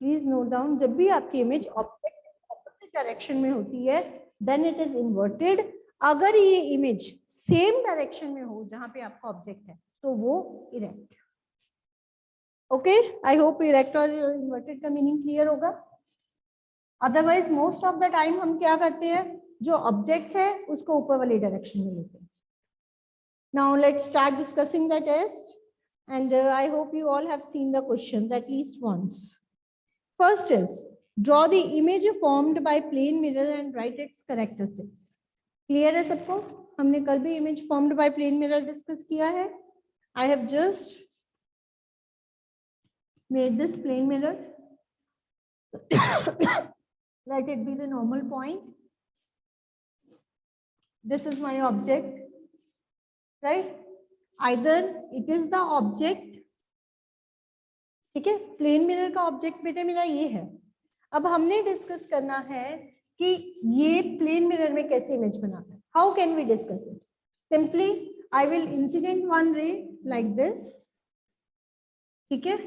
Please note down, जब भी आपकी इमेज ऑब्जेक्ट ऑपोजिट डायरेक्शन में होती है देन इट इज इन्वर्टेड। अगर ये इमेज सेम डायरेक्शन में हो जहां पे आपका ऑब्जेक्ट है तो वो erect. Okay, I hope erect और इन्वर्टेड का मीनिंग क्लियर होगा। Otherwise most of the time हम क्या करते हैं, जो ऑब्जेक्ट है उसको ऊपर वाली डायरेक्शन में लेते हैं। Now let's start discussing the test and I hope you all have seen the questions at least once. First is, draw the image formed by plane mirror and write its characteristics. Clear है सबको? हमने कल भी image formed by plane mirror discuss किया है. I have just made this plane mirror. Let it be the normal point. This is my object, right? Either it is the object, ठीक है, plane mirror का object बेटे मेरा ये है। अब हमने डिस्कस करना है कि ये प्लेन मिरर में कैसे इमेज बनाता है। How can we discuss it? Simply I will incident one ray like this, ठीक है,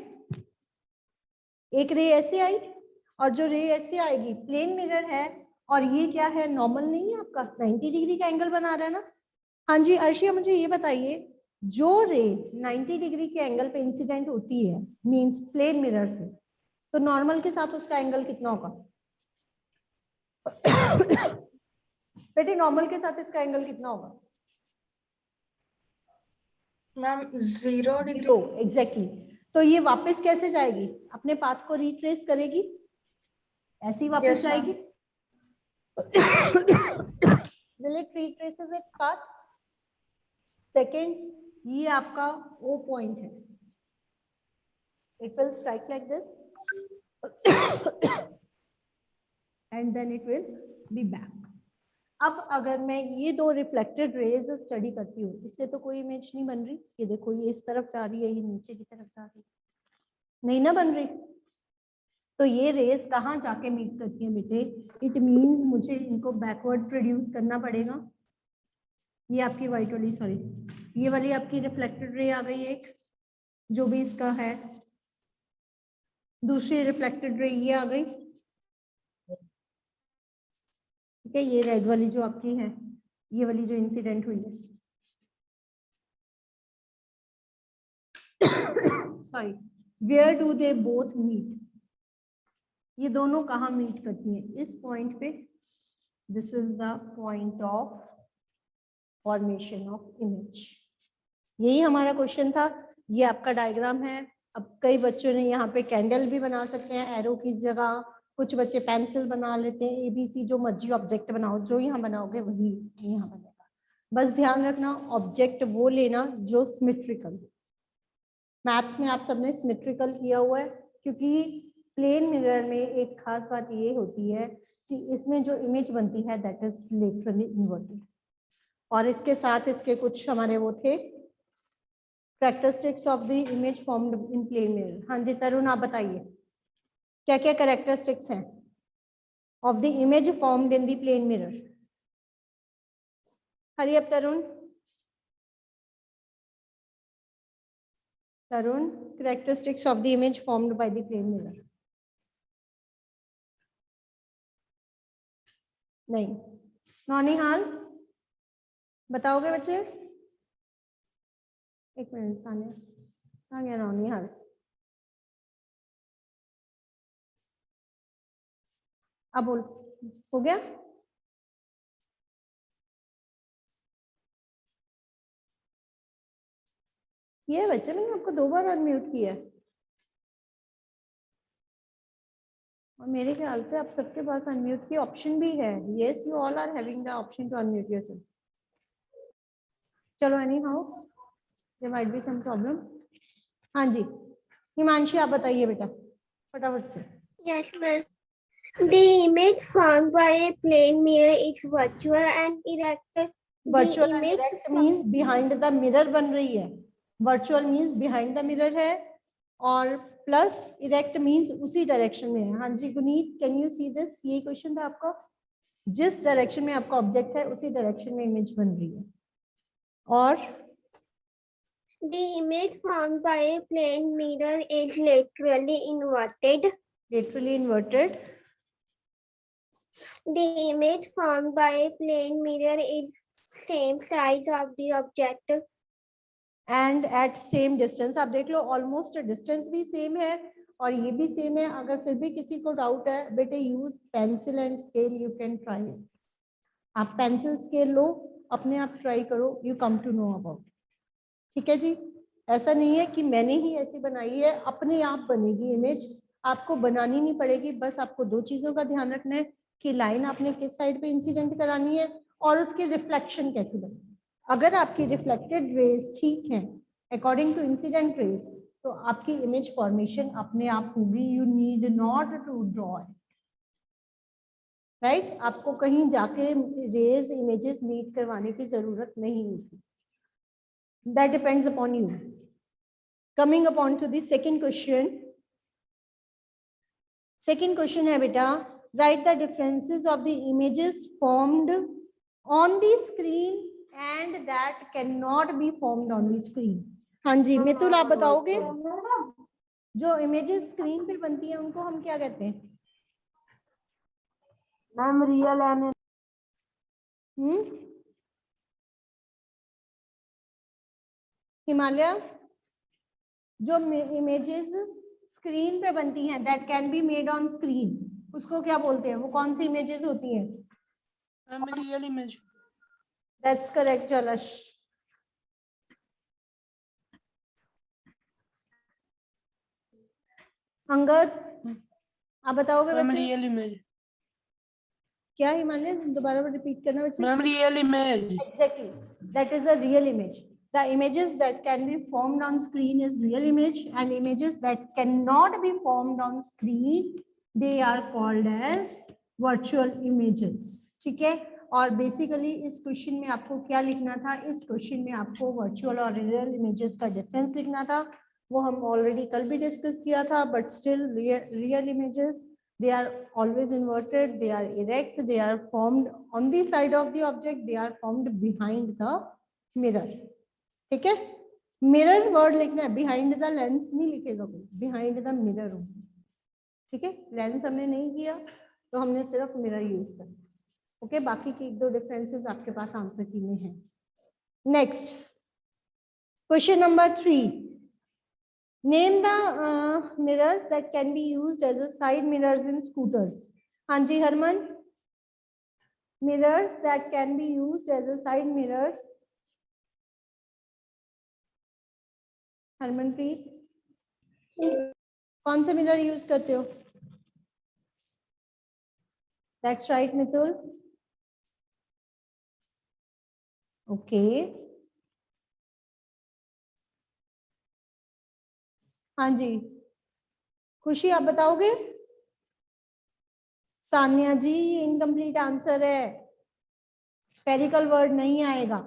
एक रे ऐसे आई और जो रे ऐसे आएगी, प्लेन मिरर है और ये क्या है, नॉर्मल नहीं है आपका, 90 डिग्री का एंगल बना रहा है ना। हाँ जी अर्शिया, मुझे ये बताइए, जो रे 90 डिग्री के एंगल पे इंसिडेंट होती है मींस प्लेन मिरर से, तो नॉर्मल के साथ उसका एंगल कितना होगा? बेटे नॉर्मल के साथ इसका एंगल कितना होगा? Ma'am 0 degree. एग्जैक्टली। तो ये वापस कैसे जाएगी? अपने पाथ को रिट्रेस करेगी, ऐसे ही वापस जाएगी। Will it retraces its path? Second, ये आपका O पॉइंट है, it will strike like this and then it will be back. अब अगर मैं ये दो रिफ्लेक्टेड रेज स्टडी करती हूँ, इससे तो कोई इमेज नहीं बन रही। ये देखो, ये इस तरफ जा रही है, ये नीचे की तरफ जा रही है, नहीं ना बन रही। तो ये रेज कहाँ जाके मीट करती है बेटे? इट मीन्स मुझे इनको बैकवर्ड प्रोड्यूस करना पड़ेगा। ये आपकी व्हाइट वाली, सॉरी, ये वाली आपकी रिफ्लेक्टेड रे आ गई एक, जो भी इसका है। दूसरी रिफ्लेक्टेड रे ये आ गई, ठीक है। ये रेड वाली जो आपकी है, ये वाली जो इंसिडेंट हुई है, sorry, where do they both meet? ये दोनों कहाँ मीट करती हैं? इस पॉइंट पे। This is the point of formation of image. यही हमारा क्वेश्चन था। ये आपका डायग्राम है। अब कई बच्चों ने यहाँ पे कैंडल भी बना सकते हैं एरो की जगह, कुछ बच्चे पेंसिल बना लेते हैं, एबीसी, जो मर्जी ऑब्जेक्ट बनाओ, जो यहाँ बनाओगे वही यहाँ बनेगा। बस ध्यान रखना, ऑब्जेक्ट वो लेना जो सिमेट्रिकल। मैथ्स में आप सबने सिमेट्रिकल किया हुआ है, क्योंकि प्लेन मिरर में एक खास बात ये होती है कि इसमें जो इमेज बनती है दैट इज लेटरली इन्वर्टेड। और इसके साथ इसके कुछ हमारे वो थे characteristics of the image formed in plane mirror. हाँ जी तरुण, आप बताइए क्या क्या कैरेक्टरिस्टिक्स हैं of the image formed in the plane mirror? Hurry up Tarun. Tarun, characteristics of the image formed by the plane mirror. नहीं। नौनिहाल बताओगे बच्चे? एक मिनट सानिया, कहाँ गया नौनिहाल? अब बोल, हो गया? ये बच्चे, मैंने आपको 2 बार अनम्यूट किया है और मेरे ख्याल से आप सबके पास अनम्यूट की ऑप्शन भी है। Yes, you all are having the option to unmute yourself. चलो anyhow, there might be some problem. हाँ जी हिमांशी, आप बताइए बेटा फटाफट से। Yes, miss. The image formed by a plane mirror is virtual and erect. Virtual and erect means behind the mirror बन रही है। Virtual means behind the mirror है और प्लस इरेक्ट मींस उसी डायरेक्शन में है। हाँ जी Guneet, can you see this? ये क्वेश्चन था आपका, जिस डायरेक्शन में आपका ऑब्जेक्ट है उसी डायरेक्शन में इमेज बन रही है। और the image formed by a plane mirror is laterally inverted. Laterally inverted. The image formed by a plane mirror is same size of the object. And at same distance. आप देख लो almost distance भी same है और ये भी same है. अगर फिर भी किसी को डाउट है बेटे use pencil and scale, you can try. आप पेंसिल स्केल लो, अपने आप ट्राई करो, you come to know about. ठीक है जी. ऐसा नहीं है कि मैंने ही ऐसी बनाई है, अपने आप बनेगी इमेज. आपको बनानी नहीं पड़ेगी, बस आपको दो चीजों का ध्यान रखना है कि लाइन आपने किस साइड पे इंसिडेंट करानी है और उसकी रिफ्लेक्शन कैसी बनेगी. अगर आपकी रिफ्लेक्टेड रेज ठीक है अकॉर्डिंग टू इंसिडेंट रेज, तो आपकी इमेज फॉर्मेशन अपने आप होगी. You need not to draw it. Right. आपको कहीं जाके रेज इमेजेस मीट करवाने की जरूरत नहीं होगी. That depends upon you. Coming upon to the second question. Second question है बेटा, write the differences of the images formed on the screen and that cannot be formed on the screen. हाँ जी मितुल, आप बताओगे. जो इमेजेस स्क्रीन पे बनती हैं उनको हम क्या कहते हैं? मैम रियल एंड हिमालय, जो इमेजेस स्क्रीन पे बनती हैं that can be made on screen, उसको क्या बोलते हैं? वो कौन सी इमेजेस होती हैं? Ma'am real image. That's correct Jalash. Angad, आप बताओगे मैम बच्चे? Real image. क्या हिमालय, दोबारा रिपीट करना बच्चे. Ma'am real image. Exactly, that is a real image. The images that can be formed on screen is real image, and images that cannot be formed on screen, they are called as virtual images. ठीक है. और basically इस question में आपको क्या लिखना था? इस क्वेश्चन में आपको वर्चुअल और रियल इमेजेस का डिफरेंस लिखना था. वो हम ऑलरेडी कल भी डिस्कस किया था, but still real images, they are always inverted, they are erect, they are formed on the side of the object, they are formed behind the mirror. ठीक है. मिरर वर्ड लिखना है, बिहाइंड द लेंस नहीं लिखेगा कोई, behind the mirror. ठीक है. Lens हमने नहीं किया तो हमने सिर्फ मिरर यूज किया. ओके. बाकी के एक दो डिफरेंसेस आपके पास आंसर की में है. Next question number 3. Name the mirrors that can be used as a side mirrors in scooters. हाँ जी Harman. Mirrors that can be used as a side mirrors. Harmanpreet, कौन से मिरर यूज करते हो? That's right Mitul. Okay. हाँ जी खुशी, आप बताओगे? सान्या जी इनकम्प्लीट आंसर है, स्फेरिकल वर्ड नहीं आएगा,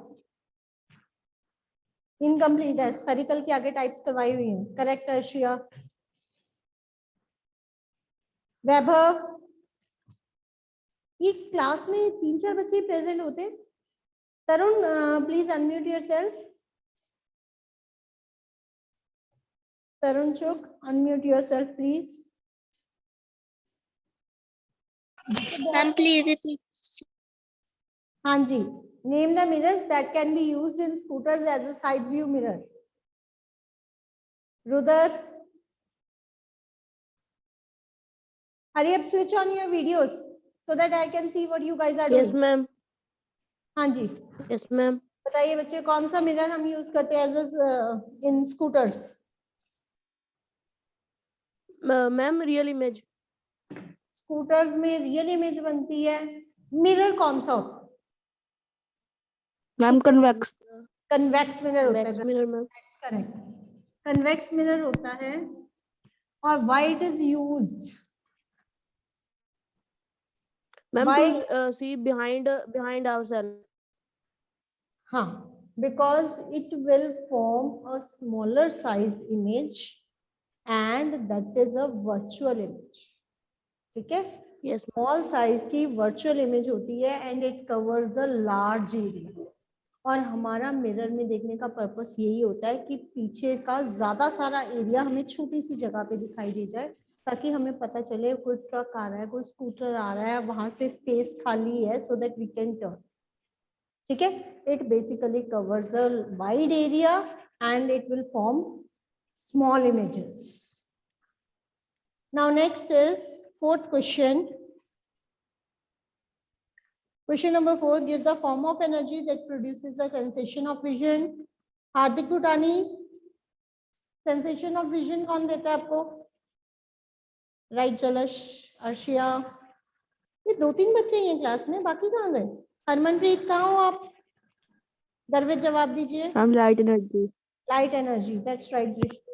इनकम्प्लीट है. स्फेरिकल के आगे टाइप्स करवाई हुई हैं. करेक्ट अर्शिया. वैभव, ये क्लास में 3-4 बच्चे प्रेजेंट होते. तरुण प्लीज अनम्यूट योरसेल्फ. तरुण चुक, unmute yourself please. Ma'am, please repeat. हाँ जी. Name the mirrors that can be used in scooters as a side view mirror. Rudar, hurry up, switch on your videos so that I can see what you guys are doing. Yes ma'am. हाँ जी. Yes ma'am. बताइए बच्चे, कौन सा mirror हम use करते हैं as in scooters? Ma'am real image. Scooters में real image बनती है. मिरर कौन सा होता है? Ma'am convex. कन्वेक्स मिरर होता है. Mirror ma'am. Correct. Convex mirror होता है. और why it is used? Ma'am Why? to see behind ourselves. हाँ, because it will form a smaller size image and that is a virtual image. ठीक है. Yes. Small size की virtual image होती है and it covers the large area. और हमारा mirror में देखने का पर्पस यही होता है कि पीछे का ज्यादा सारा एरिया हमें छोटी सी जगह पे दिखाई दे जाए ताकि हमें पता चले कोई ट्रक आ रहा है, कोई स्कूटर आ रहा है, वहां से स्पेस खाली है, so that we can turn. ठीक है, it basically covers a wide area and it will form small images. Now next is fourth question. Question number 4, give the form of energy that produces the sensation of vision. Hardik Bhutani, sensation of vision कौन देता है आपको? Right जलश, Arshia, ये 2-3 बच्चे ही हैं class में, बाकी कहाँ गए? हरमनप्रीत कहाँ हो आप? दरवेद जवाब दीजिए. Ma'am light energy. Light energy, that's right Drishti.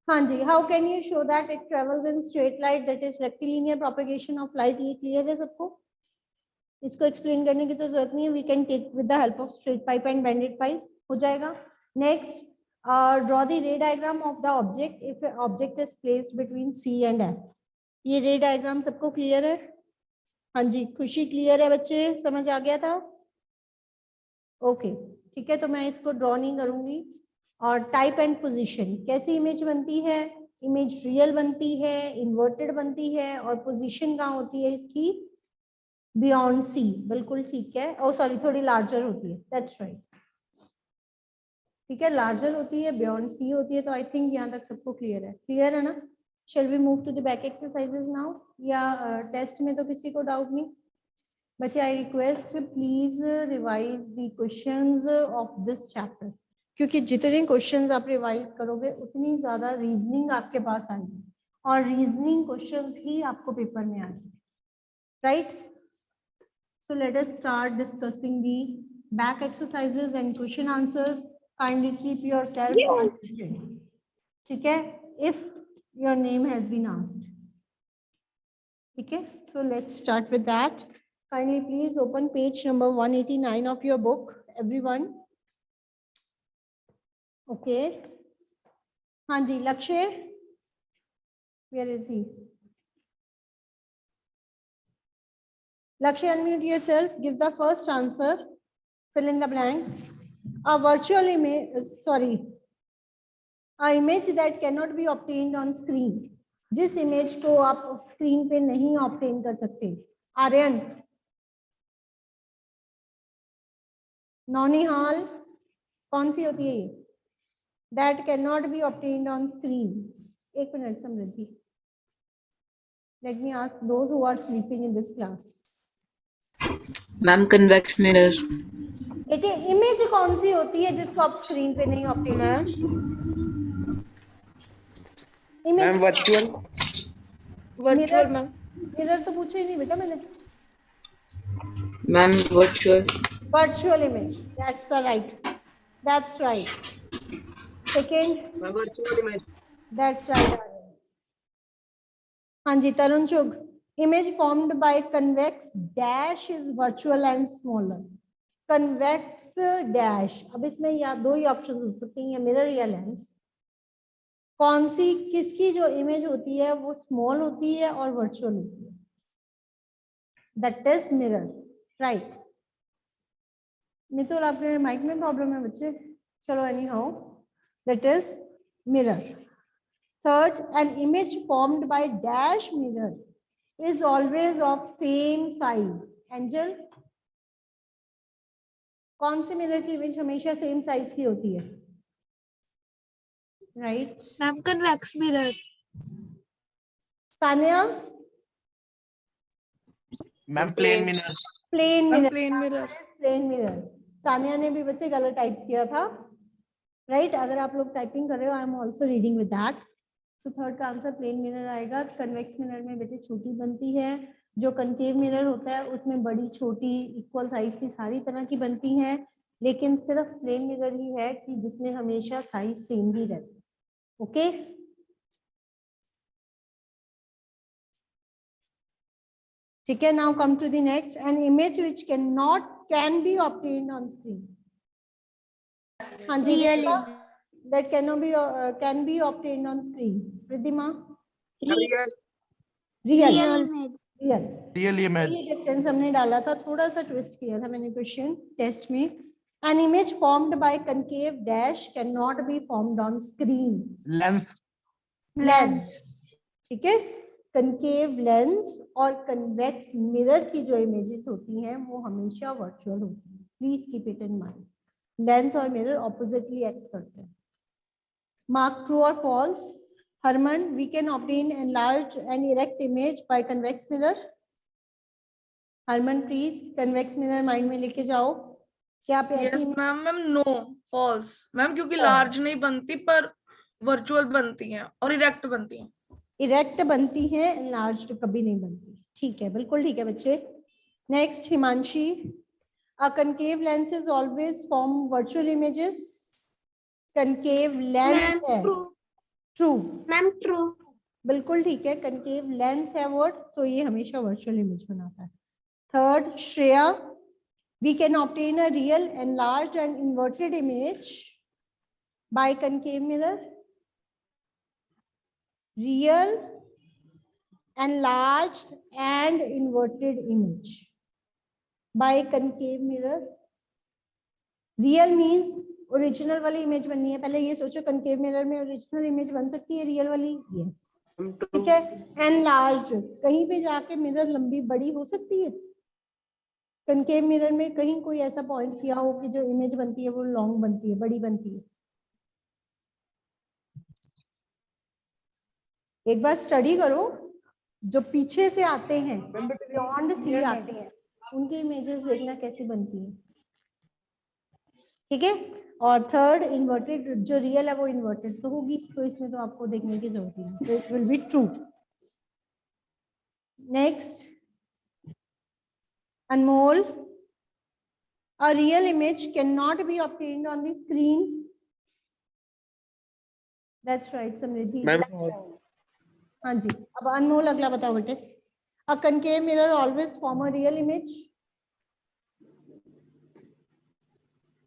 हाँ जी, how can you show that it travels in straight light, that is rectilinear propagation of light. ये क्लियर है सबको? इसको एक्सप्लेन करने की तो जरूरत नहीं है, we can take with the help of straight pipe and bended pipe, हो जाएगा. Next, draw the ray diagram of the object if object is placed between C and F. ये रे डायग्राम सबको क्लियर है? हाँ जी, खुशी clear है बच्चे, समझ आ गया था? ओके, ठीक है, तो मैं इसको ड्रॉ नहीं करूंगी. और टाइप एंड पोजीशन, कैसी इमेज बनती है? इमेज रियल बनती है, इन्वर्टेड बनती है, और पोजीशन कहाँ होती है इसकी? Beyond C. बिल्कुल ठीक है. ओ सॉरी, थोड़ी लार्जर होती है, दैट्स राइट. ठीक है, लार्जर होती है, बियॉन्ड सी होती है. तो आई थिंक यहाँ तक सबको क्लियर है. क्लियर है ना? Shall we move to the back exercises now, या टेस्ट में तो किसी को डाउट नहीं? बच्चे, I request please revise the questions of this chapter, क्योंकि जितने क्वेश्चंस आप रिवाइज करोगे उतनी ज्यादा रीजनिंग आपके पास आएगी, और रीजनिंग क्वेश्चंस ही आपको पेपर में आएंगे. Right? So let us start discussing the back exercises and question answers. Kindly keep yourself on session. ठीक है? If your name has been asked. ठीक है? So let's start with that. Kindly please open page number 189 of your book, everyone. Okay. हाँ जी, लक्ष्य. Where is he? Lakshya, unmute yourself. Give the first answer. Fill in the blanks. A virtual image, a image that cannot be obtained on screen. जिस image को आप screen पे नहीं obtain कर सकते. आर्यन, नौनिहाल, कौन सी होती है ये? That cannot be obtained on screen. एक minute Samriddhi. Let me ask those who are sleeping in this class. Ma'am convex mirror. बेटे, इमेज कौन सी होती है जिसको आप स्क्रीन पे नहीं obtain? Ma'am image virtual ma'am. Mirror तो पूछा ही नहीं बेटा मैंने. Ma'am virtual. Virtual image, that's right. Second, virtual image. That's right. हाँ जी, तरुण चुग, image formed by convex dash is virtual and smaller. Convex dash, अब इसमें या दो ही ऑप्शन हो सकते हैं, या मिरर या लेंस. कौन सी, किसकी जो इमेज होती है वो स्मॉल होती है और वर्चुअल होती है? That is mirror. Right. Mitul, आपके माइक में प्रॉब्लम है बच्चे. चलो, any how, that is mirror. Third, an image formed by dash mirror is always of same size. Angel, कौन सी मिरर की इमेज हमेशा सेम साइज की होती है? Right. Ma'am convex mirror. Sania, ma'am plane mirror. Plane mirror. Plane mirror. Sania ने भी बच्चे गलत टाइप किया था. राइट. अगर आप लोग टाइपिंग कर रहे हो, I am also reading with that. So third का आंसर प्लेन मिरर आएगा. कन्वेक्स मिरर में बेटे छोटी बनती है, जो कनकेव मिरर होता है उसमें बड़ी छोटी इक्वल साइज की सारी तरह की बनती हैं, लेकिन सिर्फ प्लेन मिरर ही है कि जिसमें हमेशा साइज सेम ही रहती है. ओके. ठीक है. Now come to the next, an image which can be obtained on screen. हाँ जी, that can be obtained on screen. Riddhima? Real. image. ये डिफरेंस हमने डाला था, थोड़ा सा ट्विस्ट किया था मैंने क्वेश्चन टेस्ट में. An image formed by concave dash cannot be formed on screen. Lens. Lens, ठीक है। कनकेव लेंस और कन्वेक्स मिरर की जो इमेजेस होती हैं वो हमेशा वर्चुअल होती हैं, please keep it in mind. Lens और मिरर ऑपोजिटली एक्ट करते हैं। मार्क ट्रू और false. Harman, we can obtain enlarge and erect image by convex mirror. Harmanpreet, convex mirror mind में लेके जाओ। क्या आप यस ऐसी ma'am. Ma'am no, false ma'am, क्योंकि लार्ज नहीं बनती पर वर्चुअल बनती हैं और इरेक्ट बनती हैं। इरेक्ट बनती है, एनलार्ज कभी नहीं बनती। ठीक है, बिल्कुल ठीक है बच्चे। Next Himanshi, a concave lens is always form virtual images. Concave lens है, ट्रू, मैम ट्रू। बिल्कुल ठीक है। कनकेव लेंस है वर्ड, तो ये हमेशा वर्चुअल इमेज बनाता है। Third Shreya, we can obtain a real enlarged and inverted image by concave mirror. Real enlarged and inverted image by concave mirror. Real means original वाली इमेज बननी है। पहले ये सोचो, कनकेव मिरर में ओरिजिनल इमेज बन सकती है रियल वाली? यस, ठीक है। एनलार्ज्ड, कहीं पे जाके मिरर लंबी बड़ी हो सकती है? कनकेव मिरर में कहीं कोई ऐसा पॉइंट किया हो कि जो इमेज बनती है वो लॉन्ग बनती है, बड़ी बनती है? एक बार स्टडी करो, जो पीछे से आते हैं, बियॉन्ड सी आते हैं, उनकी इमेजेस देखना कैसी बनती है, ठीक है। और थर्ड इन्वर्टेड, जो रियल है वो इन्वर्टेड तो होगी, तो इसमें तो आपको देखने की जरूरत ही नहीं, तो it will be true. Next Anmol, a real image can not be obtained on the screen. That's right Samriddhi. हाँ जी, अब अनमोल अगला बताओ बेटे। A concave mirror always form a real image.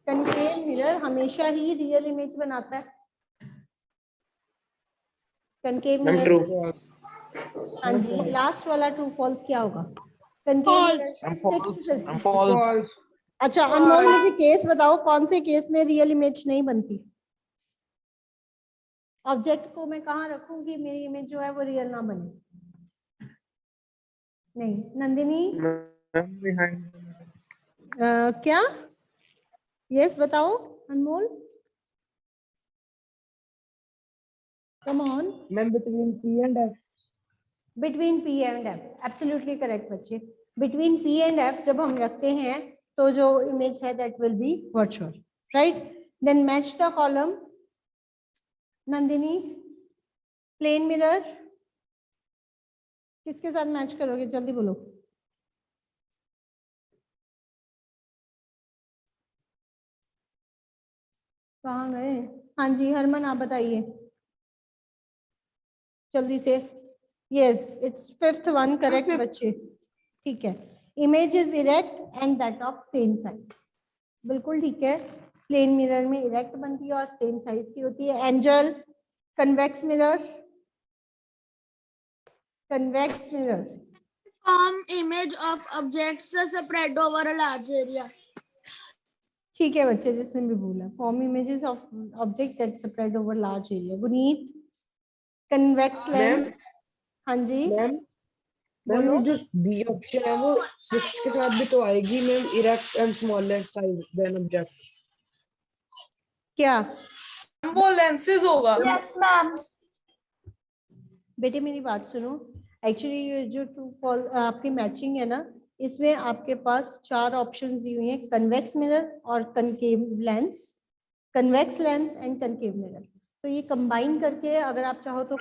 Concave mirror हमेशा ही रियल इमेज बनाता है। कनकेव मिरर, हाँ जी, लास्ट वाला ट्रू फॉल्स क्या होगा? Concave mirror false. अच्छा अनमोल, मुझे केस बताओ, कौन से केस में रियल इमेज नहीं बनती? ऑब्जेक्ट को मैं कहाँ रखूं कि मेरी इमेज जो है वो रियल ना बने? नहीं, नंदिनी क्या? यस बताओ Anmol, come on. Ma'am between P and F. Between P and F, absolutely correct बच्चे। बिटवीन पी एंड एफ जब हम रखते हैं तो जो इमेज है that will be virtual, right. Then match the column. Nandini, plain mirror किसके साथ मैच करोगे, जल्दी बोलो। कहाँ गए? हाँ जी हरमन, आप बताइए जल्दी से। Yes, it's fifth one, correct बच्चे, ठीक है। Image is erect and that of same size, बिल्कुल ठीक है। प्लेन मिरर में इरेक्ट बनती है और सेम साइज की होती है। Angel, convex mirror, convex mirror Form image of objects spread over a large area. ठीक है बच्चे, जिसने भी बोला form images of object that spread over large area. Guneet, convex lens, हाँ जी मैम बोलो। जो बी ऑप्शन है वो 6 के साथ भी तो आएगी ma'am, erect and smaller size than object. क्या वो lenses होगा। Yes ma'am. बेटे मेरी बात सुनो, एक्चुअली ये जो ट्रू फॉल आपकी मैचिंग है ना, इसमें आपके पास 4 ऑप्शंस दी हुई हैं, कन्वेक्स मिरर और concave lens, convex lens and concave mirror. तो ये कंबाइन करके अगर आप चाहो तो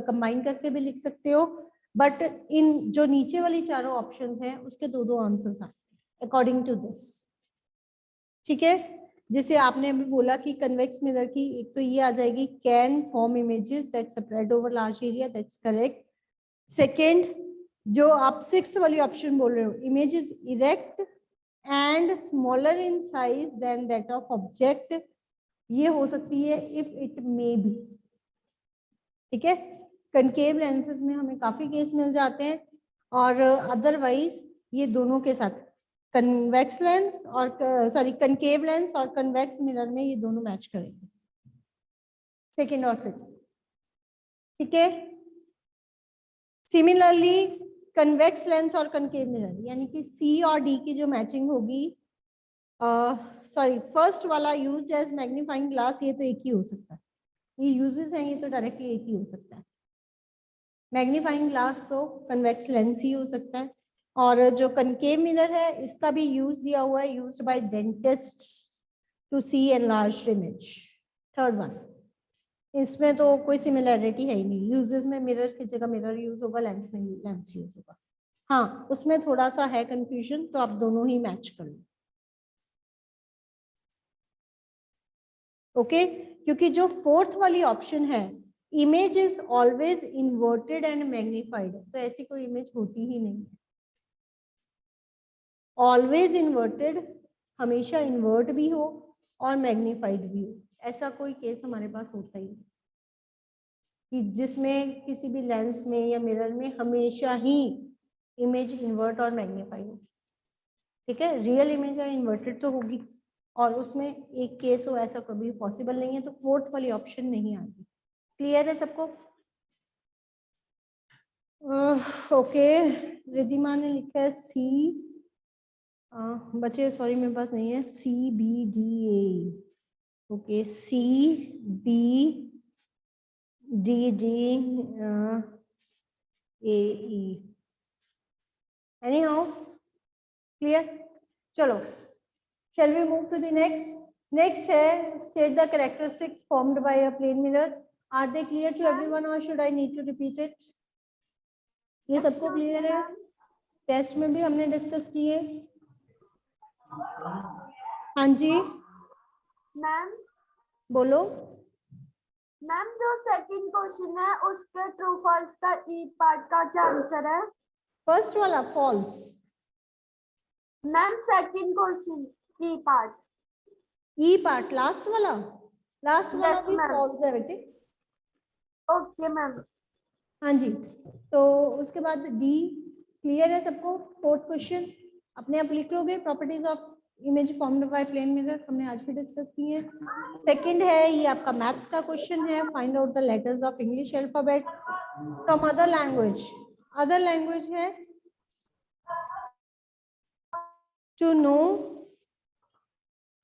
कंबाइन करके भी लिख सकते हो, बट इन जो नीचे वाली चारों ऑप्शंस हैं उसके दो आंसर्स आए अकॉर्डिंग टू दिस, ठीक है। जैसे आपने अभी बोला कि कन्वेक्स मिरर की एक तो ये आ जाएगी, can form images that spread over large area, that's correct. Second, जो आप 6th वाली ऑप्शन बोल रहे हो, image is erect and smaller in size than that of object, ये हो सकती है इफ इट मे बी, ठीक है। कनकेव लेंसेज में हमें काफी केस मिल जाते हैं, और अदरवाइज ये दोनों के साथ कन्वेक्स लेंस और सॉरी कनकेव लेंस और कन्वेक्स मिरर में ये दोनों मैच करेंगे, 2nd और 6th, ठीक है। सिमिलरली कन्वेक्स लेंस और कनकेव मिरर, यानी कि सी और डी की जो मैचिंग होगी, सॉरी फर्स्ट वाला यूज एज मैग्नीफाइंग ग्लास, ये तो एक ही हो सकता है, ये यूजेस हैं, ये तो डायरेक्टली एक ही हो सकता है। मैग्नीफाइंग ग्लास तो कन्वेक्स लेंस ही हो सकता है। और जो कनकेव मिरर है इसका भी यूज दिया हुआ है, used by dentist to see enlarged image. Third one, इसमें तो कोई सिमिलैरिटी है ही नहीं, यूजेस में मिरर की जगह मिरर यूज होगा, लेंस में लेंस यूज होगा। हाँ उसमें थोड़ा सा है कंफ्यूजन, तो आप दोनों ही मैच कर लो। ओके क्योंकि जो फोर्थ वाली ऑप्शन है, image is always inverted and magnified, तो ऐसी कोई इमेज होती ही नहीं। ऑलवेज इन्वर्टेड, हमेशा इन्वर्ट भी हो और मैग्नीफाइड भी हो, ऐसा कोई केस हमारे पास होता ही नहीं कि जिसमें किसी भी लेंस में या मिरर में हमेशा ही इमेज इन्वर्ट और मैग्नीफाइड हो। ठीक है, रियल इमेज है इन्वर्टेड तो होगी, और उसमें एक केस हो ऐसा कभी पॉसिबल नहीं है, तो फोर्थ वाली ऑप्शन नहीं आती। क्लियर है सबको? ओके रिद्धिमा ने लिखा है सी, बच्चे सॉरी मेरे पास नहीं है, CBDA। Okay CBDDAE। Anyhow, clear? चलो, shall we move to the next? Next है state the characteristics formed by a plane mirror. Are they clear to everyone or should I need to repeat it? ये सबको clear है? Test में भी हमने discuss किए। हाँ जी मैम बोलो। मैम जो सेकंड क्वेश्चन है उसके ट्रू फॉल्स का ई पार्ट का क्या आंसर है? फर्स्ट वाला फॉल्स। मैम सेकंड क्वेश्चन ई पार्ट। ई पार्ट लास्ट वाला, लास्ट वाला Yes, भी ma'am. फॉल्स है बेटे। Okay ma'am. हाँ जी, तो उसके बाद डी क्लियर है सबको? फोर्थ क्वेश्चन अपने आप लिख लोगे, properties of image formed by plane mirror, हमने आज भी डिस्कस की है। सेकंड है ये आपका मैथ्स का क्वेश्चन है, find out the letters of English alphabet from other language. Other language है to know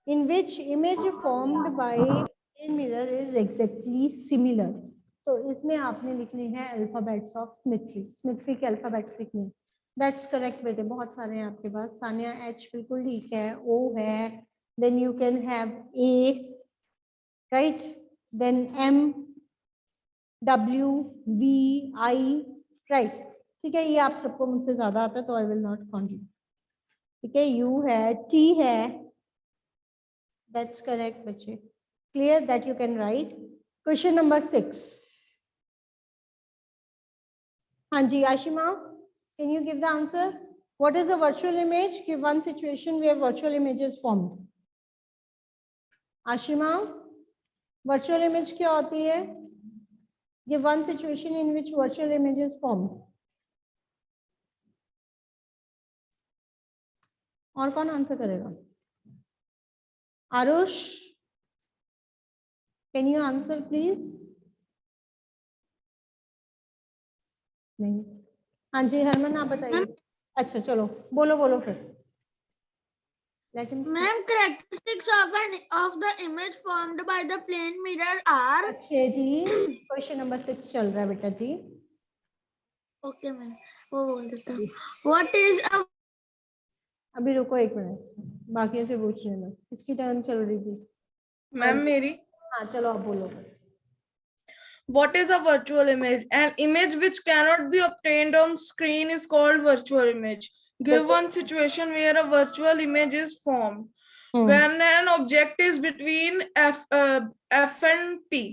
in which image formed by a mirror is exactly similar। तो इसमें आपने लिखने हैं अल्फाबेट्स ऑफ सिमेट्री, सिमेट्री के अल्फाबेट्स लिखने हैं। दैट्स करेक्ट बेटे, बहुत सारे हैं आपके पास। सानिया एच बिल्कुल ठीक है, ओ है, then you can have A, right, then M, W, V, I, right. ठीक है, ये आप सबको मुझसे ज्यादा आता है तो आई विल नॉट कंटिन्यू। ठीक है, यू है, टी है, that's correct बच्चे। clear that you can write question number 6। हाँ जी Ashima, can you give the answer? What is the virtual image? Give one situation where virtual image is formed। Ashima, virtual image क्या होती है? Give one situation in which virtual image is formed। और कौन answer करेगा? Aarush, can you answer please? नहीं। हाँ जी हरमन आप बताइए। अच्छा चलो बोलो बोलो फिर। Let him speak. Ma'am, characteristics of the image formed by the plane mirror are. अच्छे जी, क्वेश्चन नंबर 6 चल रहा है बेटा जी। Okay, ma'am. वो बोल देता हूँ। What is a अभी रुको एक मिनट, बाकी से पूछ लेना, किसकी टर्न चल रही थी? मैम मेरी। हाँ चलो आप बोलो। What is a virtual image? An image which cannot be obtained on screen is called virtual image. Give one situation where a virtual image is formed. When an object is between F and P.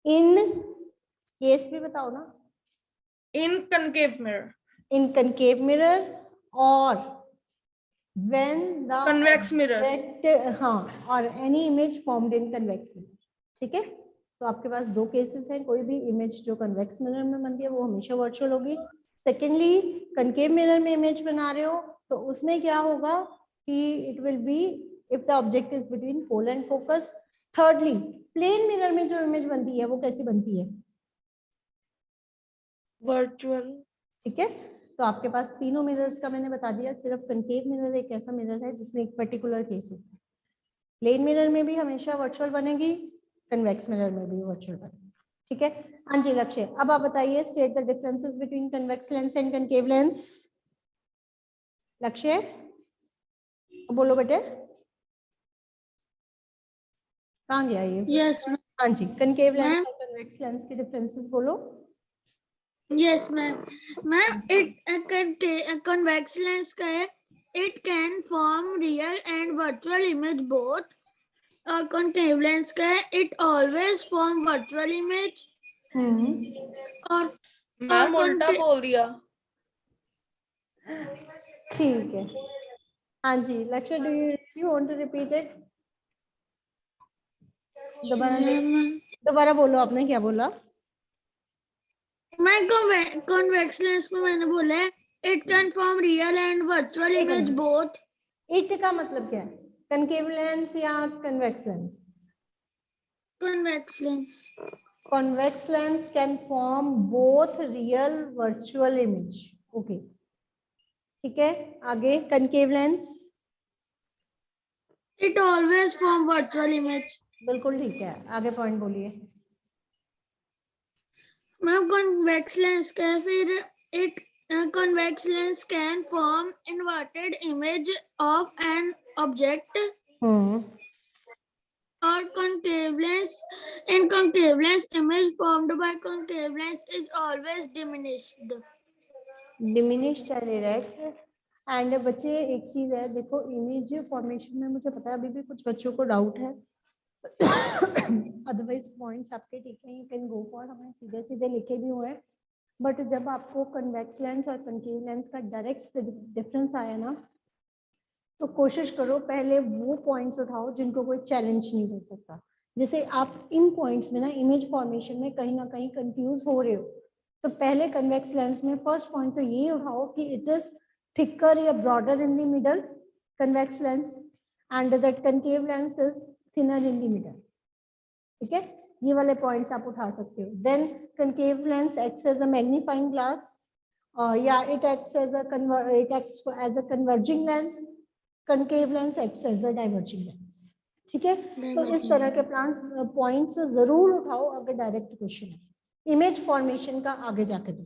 In case भी बताओ ना। In concave mirror. In concave mirror or when the Convex mirror. हाँ, और any image formed in convex mirror। ठीक है, तो आपके पास दो केसेस हैं, कोई भी इमेज जो कन्वेक्स मिरर में बनती है वो हमेशा वर्चुअल होगी। सेकेंडली कनकेव मिरर में इमेज बना रहे हो तो उसमें क्या होगा कि it will be if the object is between pole and focus. Thirdly plane mirror में जो इमेज बनती है वो कैसी बनती है? virtual. ठीक है, तो आपके पास तीनों मिरर्स का मैंने बता दिया। सिर्फ कनकेव मिरर एक ऐसा मिरर है जिसमें एक पर्टिकुलर केस होता है। प्लेन मिरर में भी हमेशा वर्चुअल बनेगी, कन्वेक्स मिरर में भी वर्चुअल बनेगी। ठीक है, हाँ जी लक्ष्य, अब आप बताइए state the differences between convex lens and concave lens. लक्ष्य बोलो बेटे, कहाँ गया ये? Yes, ma'am. हाँ जी, कनकेव लेंस Ma'am. और कन्वेक्स लेंस के डिफरेंसेस बोलो। Yes, ma'am. Ma'am, a convex lens it can form real and virtual image both. और concave lens it always form virtual image. और मैम उल्टा बोल दिया। ठीक है, हाँ जी Lakshya, do you want to repeat it? दोबारा बोलो, आपने क्या बोला? मैं convex lens में मैंने बोला है it can form real and virtual image both. It का मतलब क्या है? कनकेव लेंस या convex lens? Convex lens. Convex lens can form both real virtual image. Okay. ठीक है, आगे concave lens. It always form virtual image. बिल्कुल ठीक है, आगे पॉइंट बोलिए। मैम convex lens फिर it convex lens can form inverted image of an object. Or concave lens, in concave lens image formed by concave lens is always diminished. Diminished है direct. And बच्चे एक चीज है, देखो image formation में मुझे पता है अभी भी कुछ बच्चों को डाउट है, अदरवाइज पॉइंट्स आपके ठीक है, यू कैन गो फॉर, हमने सीधे सीधे लिखे भी हुए हैं। बट जब आपको कन्वेक्स लेंस और कनकेव लेंस का डायरेक्ट डिफरेंस आया ना, तो कोशिश करो पहले वो पॉइंट्स उठाओ जिनको कोई चैलेंज नहीं हो सकता। जैसे आप इन पॉइंट्स में ना इमेज फॉर्मेशन में कहीं ना कहीं कंफ्यूज हो रहे हो, तो पहले कन्वेक्स लेंस में फर्स्ट पॉइंट तो ये उठाओ कि इट इज थिकर या broader in the middle convex lens, and that concave lens is thinner in the middle. ठीक है, ये वाले पॉइंट्स आप उठा सकते हो। Then concave lens acts as a magnifying glass, या it acts as a converging lens, concave lens acts as a diverging lens. ठीक है, तो इस तरह के पॉइंट्स जरूर उठाओ अगर डायरेक्ट क्वेश्चन है, इमेज फॉर्मेशन का आगे जाके दो।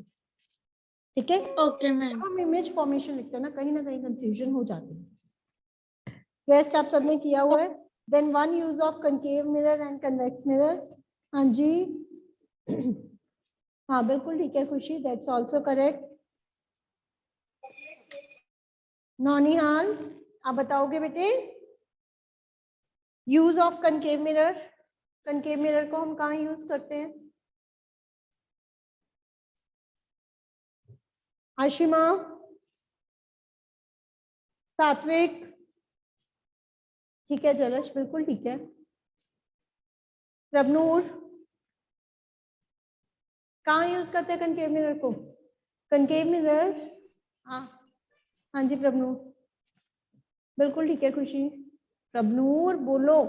ठीक है, ओके मैम। हम इमेज फॉर्मेशन लिखते हैं ना कहीं कंफ्यूजन हो जाती है। रेस्ट आप सबने किया हुआ है। Then one use of concave mirror and convex mirror. हाँ जी, हाँ बिल्कुल ठीक है खुशी, दैट्स आल्सो करेक्ट। नौनिहाल आप बताओगे बेटे, use of concave mirror, concave mirror को हम कहाँ यूज करते हैं? आशिमा, सात्विक, ठीक है, जलश बिल्कुल ठीक है, प्रभनूर कहाँ यूज करते हैं कनकेव मिरर को? कनकेव मिरर, हाँ जी प्रभनूर बिल्कुल ठीक है खुशी, प्रभनूर बोलो।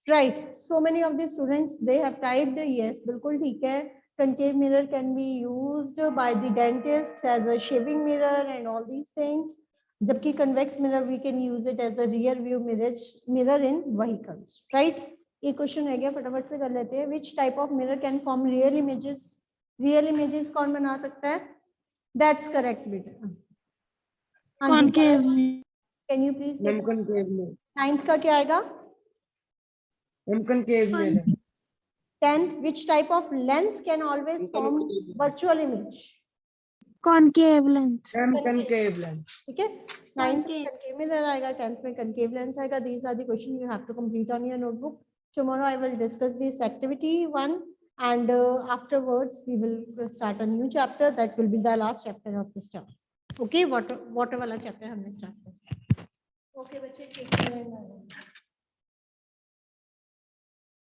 Right, so many of the students they have typed yes, बिल्कुल ठीक है। Concave mirror can be used by the dentist as a shaving mirror and all these things. जबकि convex mirror we can use it as a rear view mirror in vehicles, right? ये question है गया, फटाफट से कर लेते हैं। Which type of mirror can form real images? Real images कौन बना सकता है? That's correct बेटा। हाँ जी, can you please ma'am take concave में, 9th का क्या आएगा? मैम concave में। 10th, which type of lens can always form virtual image? Concave lens. Ma'am concave lens। ठीक है, 9th में concave mirror आएगा, 10th में concave lens आएगा। These are the questions you have to complete on your notebook. Tomorrow I will discuss this activity 1, and afterwards we will start a new chapter that will be the last chapter of this term. Okay, water वाला chapter हमने start किया। Okay बच्चे, take care.